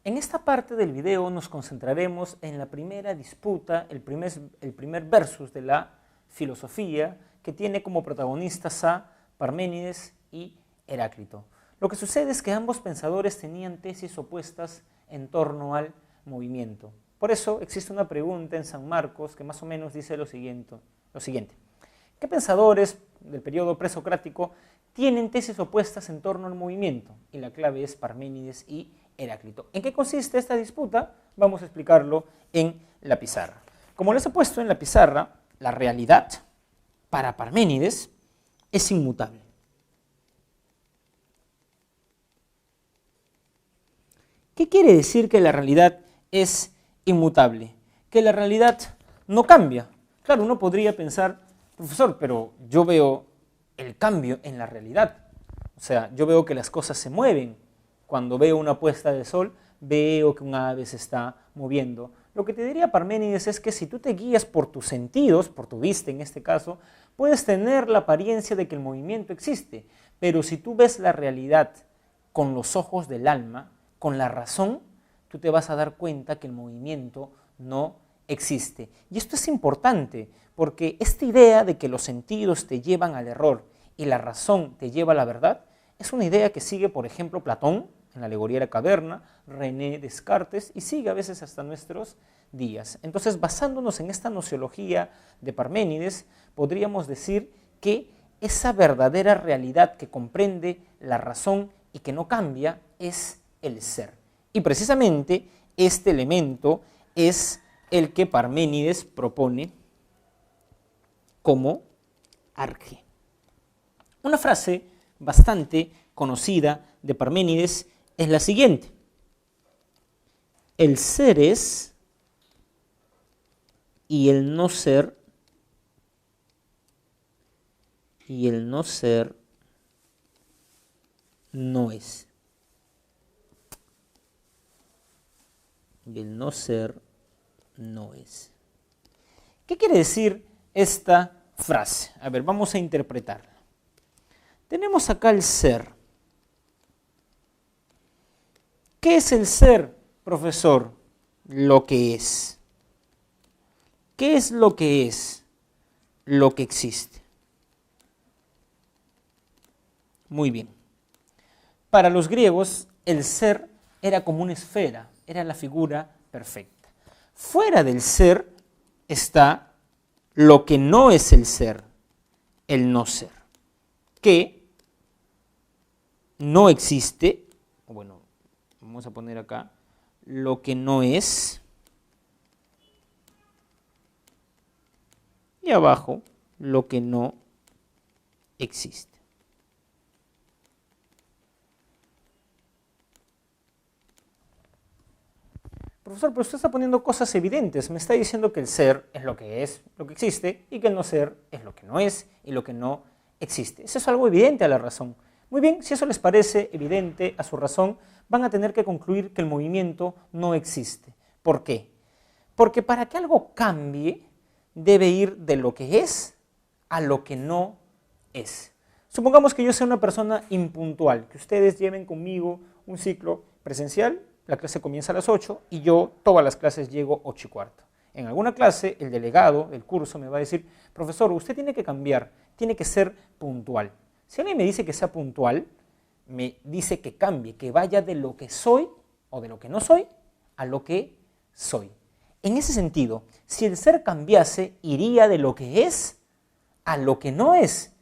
En esta parte del video nos concentraremos en la primera disputa, el primer versus de la filosofía, que tiene como protagonistas a Parménides y Heráclito. Lo que sucede es que ambos pensadores tenían tesis opuestas en torno al movimiento. Por eso existe una pregunta en San Marcos que más o menos dice lo siguiente. ¿Qué pensadores del periodo presocrático tienen tesis opuestas en torno al movimiento? Y la clave es Parménides y Heráclito. ¿En qué consiste esta disputa? Vamos a explicarlo en la pizarra. Como les he puesto en la pizarra, la realidad para Parménides es inmutable. ¿Qué quiere decir que la realidad es inmutable? Que la realidad no cambia. Claro, uno podría pensar, profesor, pero yo veo el cambio en la realidad. O sea, yo veo que las cosas se mueven. Cuando veo una puesta de sol, veo que un ave se está moviendo. Lo que te diría Parménides es que si tú te guías por tus sentidos, por tu vista en este caso, puedes tener la apariencia de que el movimiento existe. Pero si tú ves la realidad con los ojos del alma, con la razón, tú te vas a dar cuenta que el movimiento no existe. Y esto es importante, porque esta idea de que los sentidos te llevan al error y la razón te lleva a la verdad, es una idea que sigue, por ejemplo, Platón, en la alegoría de la caverna, René Descartes, y sigue a veces hasta nuestros días. Entonces, basándonos en esta nociología de Parménides, podríamos decir que esa verdadera realidad que comprende la razón y que no cambia es el ser. Y precisamente este elemento es el que Parménides propone como arge. Una frase bastante conocida de Parménides es la siguiente: el ser es y el no ser, y el no ser no es. Y el no ser no es. ¿Qué quiere decir esta frase? A ver, vamos a interpretarla. Tenemos acá el ser. ¿Qué es el ser, profesor? Lo que es. ¿Qué es lo que es? Lo que existe. Muy bien. Para los griegos, el ser era como una esfera, era la figura perfecta. Fuera del ser está lo que no es el ser, el no ser, que no existe, bueno, vamos a poner acá, lo que no es, y abajo, lo que no existe. Profesor, pero usted está poniendo cosas evidentes. Me está diciendo que el ser es lo que existe, y que el no ser es lo que no es y lo que no existe. Eso es algo evidente a la razón. Muy bien, si eso les parece evidente a su razón, van a tener que concluir que el movimiento no existe. ¿Por qué? Porque para que algo cambie, debe ir de lo que es a lo que no es. Supongamos que yo sea una persona impuntual, que ustedes lleven conmigo un ciclo presencial. La clase comienza a las 8 y yo todas las clases llego 8:15. En alguna clase el delegado del curso me va a decir, profesor, usted tiene que cambiar, tiene que ser puntual. Si alguien me dice que sea puntual, me dice que cambie, que vaya de lo que soy o de lo que no soy a lo que soy. En ese sentido, si el ser cambiase, iría de lo que es a lo que no es.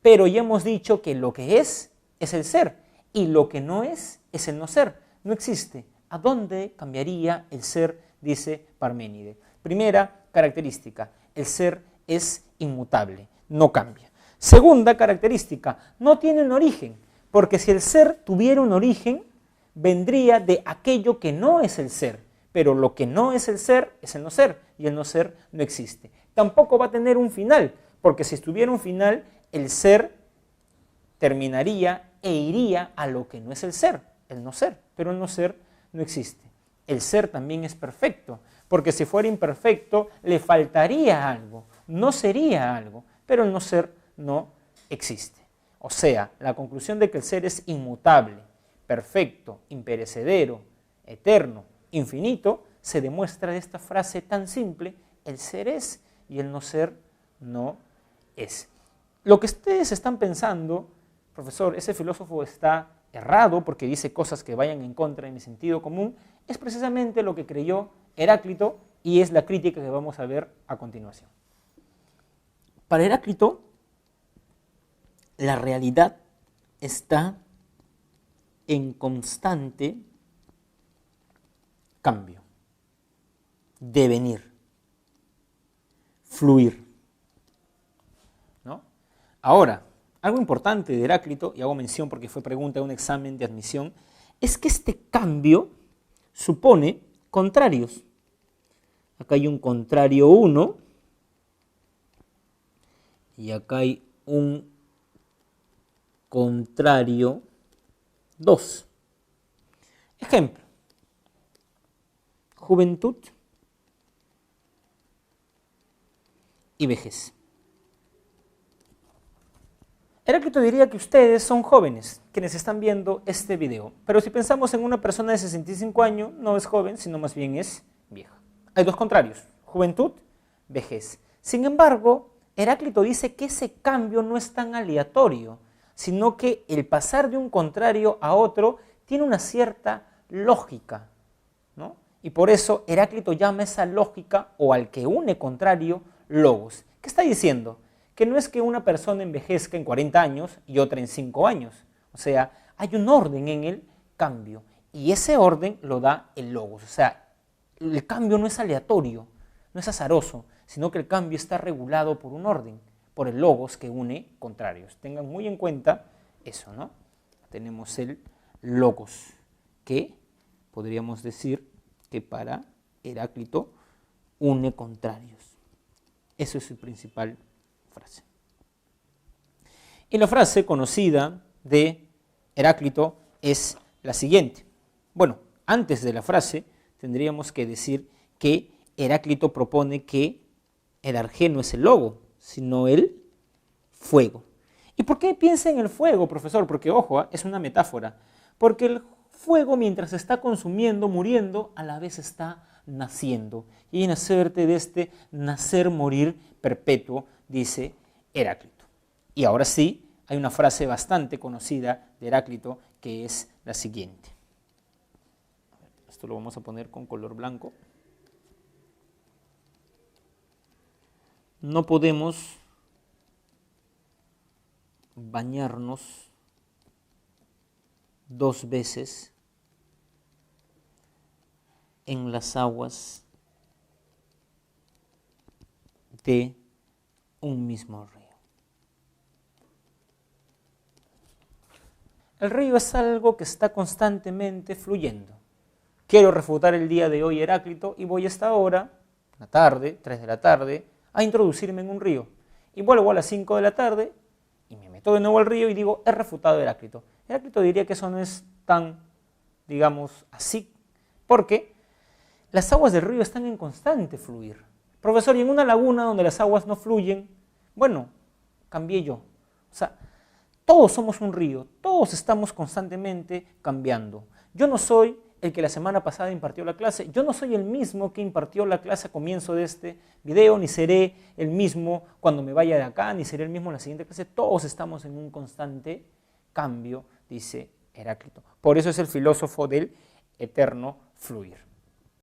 Pero ya hemos dicho que lo que es el ser y lo que no es el no ser. No existe. ¿A dónde cambiaría el ser? Dice Parménides. Primera característica, el ser es inmutable, no cambia. Segunda característica, no tiene un origen, porque si el ser tuviera un origen, vendría de aquello que no es el ser, pero lo que no es el ser es el no ser, y el no ser no existe. Tampoco va a tener un final, porque si tuviera un final, el ser terminaría e iría a lo que no es el no ser, pero el no ser no existe. El ser también es perfecto, porque si fuera imperfecto le faltaría algo, no sería algo, pero el no ser no existe. O sea, la conclusión de que el ser es inmutable, perfecto, imperecedero, eterno, infinito, se demuestra de esta frase tan simple: el ser es y el no ser no es. Lo que ustedes están pensando, profesor, ese filósofo está errado porque dice cosas que vayan en contra de mi sentido común, es precisamente lo que creyó Heráclito y es la crítica que vamos a ver a continuación. Para Heráclito, la realidad está en constante cambio, devenir, fluir, ¿no? Ahora, algo importante de Heráclito, y hago mención porque fue pregunta de un examen de admisión, es que este cambio supone contrarios. Acá hay un contrario 1 y acá hay un contrario 2. Ejemplo: juventud y vejez. Heráclito diría que ustedes son jóvenes, quienes están viendo este video, pero si pensamos en una persona de 65 años, no es joven, sino más bien es vieja. Hay dos contrarios: juventud, vejez. Sin embargo, Heráclito dice que ese cambio no es tan aleatorio, sino que el pasar de un contrario a otro tiene una cierta lógica, ¿no? Y por eso Heráclito llama esa lógica, o al que une contrario, logos. ¿Qué está diciendo? Que no es que una persona envejezca en 40 años y otra en 5 años. O sea, hay un orden en el cambio y ese orden lo da el logos. O sea, el cambio no es aleatorio, no es azaroso, sino que el cambio está regulado por un orden, por el logos que une contrarios. Tengan muy en cuenta eso, ¿no? Tenemos el logos, que podríamos decir que para Heráclito une contrarios. Eso es su principal frase. Y la frase conocida de Heráclito es la siguiente. Bueno, antes de la frase tendríamos que decir que Heráclito propone que el arjé no es el logo, sino el fuego. ¿Y por qué piensa en el fuego, profesor? Porque, ojo, es una metáfora. Porque el fuego, mientras se está consumiendo, muriendo, a la vez está naciendo. Y en hacerte de este nacer-morir perpetuo, dice Heráclito. Y ahora sí, hay una frase bastante conocida de Heráclito que es la siguiente. Esto lo vamos a poner con color blanco. No podemos bañarnos 2 veces en las aguas de un mismo río. El río es algo que está constantemente fluyendo. Quiero refutar el día de hoy Heráclito y voy a esta hora, la tarde, 3 de la tarde, a introducirme en un río. Y vuelvo a las 5 de la tarde y me meto de nuevo al río y digo, he refutado Heráclito. Heráclito diría que eso no es tan, digamos, así, porque las aguas del río están en constante fluir. Profesor, y en una laguna donde las aguas no fluyen, bueno, cambié yo. O sea, todos somos un río, todos estamos constantemente cambiando. Yo no soy el que la semana pasada impartió la clase, yo no soy el mismo que impartió la clase a comienzo de este video, ni seré el mismo cuando me vaya de acá, ni seré el mismo en la siguiente clase. Todos estamos en un constante cambio, dice Heráclito. Por eso es el filósofo del eterno fluir.